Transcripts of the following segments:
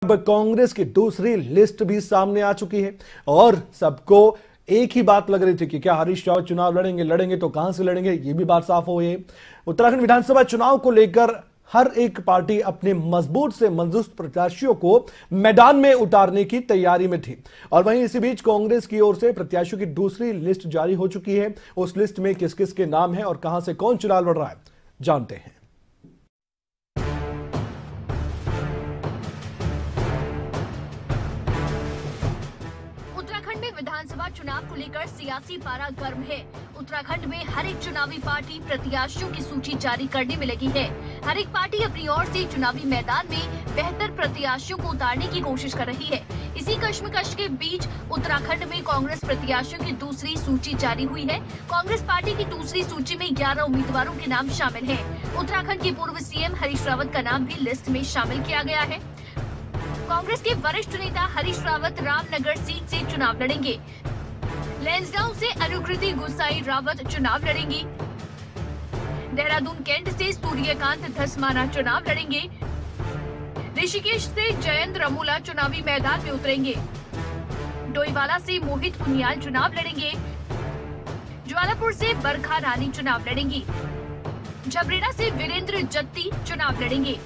अब कांग्रेस की दूसरी लिस्ट भी सामने आ चुकी है और सबको एक ही बात लग रही थी कि क्या हरीश रावत चुनाव लड़ेंगे तो कहां से लड़ेंगे, ये भी बात साफ हो गई है। उत्तराखंड विधानसभा चुनाव को लेकर हर एक पार्टी अपने मजबूत से मजबूत प्रत्याशियों को मैदान में उतारने की तैयारी में थी और वहीं इसी बीच कांग्रेस की ओर से प्रत्याशियों की दूसरी लिस्ट जारी हो चुकी है। उस लिस्ट में किस किस के नाम है और कहां से कौन चुनाव लड़ रहा है, जानते हैं। उत्तराखंड में विधानसभा चुनाव को लेकर सियासी पारा गर्म है। उत्तराखंड में हर एक चुनावी पार्टी प्रत्याशियों की सूची जारी करने में लगी है। हर एक पार्टी अपनी ओर से चुनावी मैदान में बेहतर प्रत्याशियों को उतारने की कोशिश कर रही है। इसी कश्मकश के बीच उत्तराखंड में कांग्रेस प्रत्याशियों की दूसरी सूची जारी हुई है। कांग्रेस पार्टी की दूसरी सूची में 11 उम्मीदवारों के नाम शामिल हैं। उत्तराखंड के पूर्व सीएम हरीश रावत का नाम भी लिस्ट में शामिल किया गया है। कांग्रेस के वरिष्ठ नेता हरीश रावत रामनगर सीट से चुनाव लड़ेंगे। लैंसडाउन से अनुकृति गुसाई रावत चुनाव लड़ेंगी। देहरादून कैंट से सूर्यकांत धसमाना चुनाव लड़ेंगे। ऋषिकेश से जयंत रमूला चुनावी मैदान में उतरेंगे। डोईवाला से मोहित पुनियाल चुनाव लड़ेंगे। ज्वालापुर से बरखा रानी चुनाव लड़ेंगी। झबरेड़ा से वीरेंद्र जत्ती चुनाव लड़ेंगे।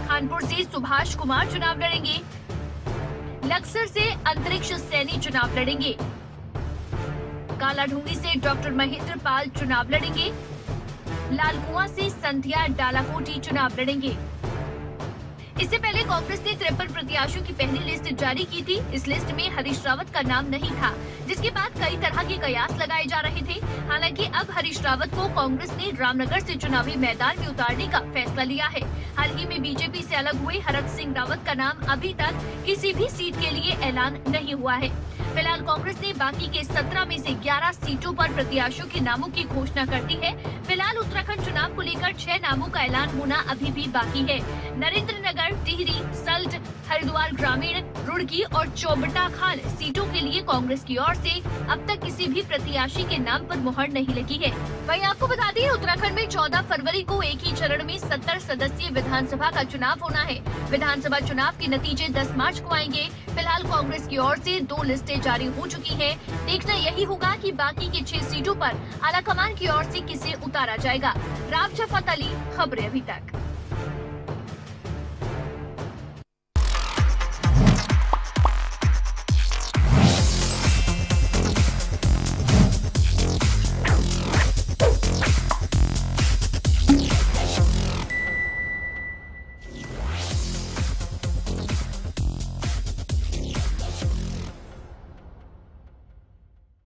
कानपुर से सुभाष कुमार चुनाव लड़ेंगे। लक्सर से अंतरिक्ष सैनी चुनाव लड़ेंगे। कालाढूंगी से डॉक्टर महेंद्र पाल चुनाव लड़ेंगे। लालकुआं से संध्या डालाकोटी चुनाव लड़ेंगे। इससे पहले कांग्रेस ने 53 प्रत्याशियों की पहली लिस्ट जारी की थी। इस लिस्ट में हरीश रावत का नाम नहीं था, जिसके बाद कई तरह के कयास लगाए जा रहे थे। हालांकि अब हरीश रावत को कांग्रेस ने रामनगर से चुनावी मैदान में उतारने का फैसला लिया है। हाल ही में बीजेपी से अलग हुए हरक सिंह रावत का नाम अभी तक किसी भी सीट के लिए ऐलान नहीं हुआ है। फिलहाल कांग्रेस ने बाकी के 17 में से 11 सीटों पर प्रत्याशियों के नामों की घोषणा कर दी है। फिलहाल उत्तराखंड चुनाव को लेकर 6 नामों का ऐलान होना अभी भी बाकी है। नरेंद्र नगर, टिहरी, सल्ट, हरिद्वार ग्रामीण, रुड़की और चौबटा खाल सीटों के लिए कांग्रेस की ओर से अब तक किसी भी प्रत्याशी के नाम पर मुहर नहीं लगी है। वहीं आपको बता दें, उत्तराखंड में 14 फरवरी को एक ही चरण में 70 सदस्यीय विधानसभा का चुनाव होना है। विधानसभा चुनाव के नतीजे 10 मार्च को आएंगे। फिलहाल कांग्रेस की ओर से 2 लिस्टें जारी हो चुकी हैं। देखना यही होगा कि बाकी की 6 सीटों पर आलाकमान की ओर से किसे उतारा जाएगा। राव जफत अली, खबरें अभी तक।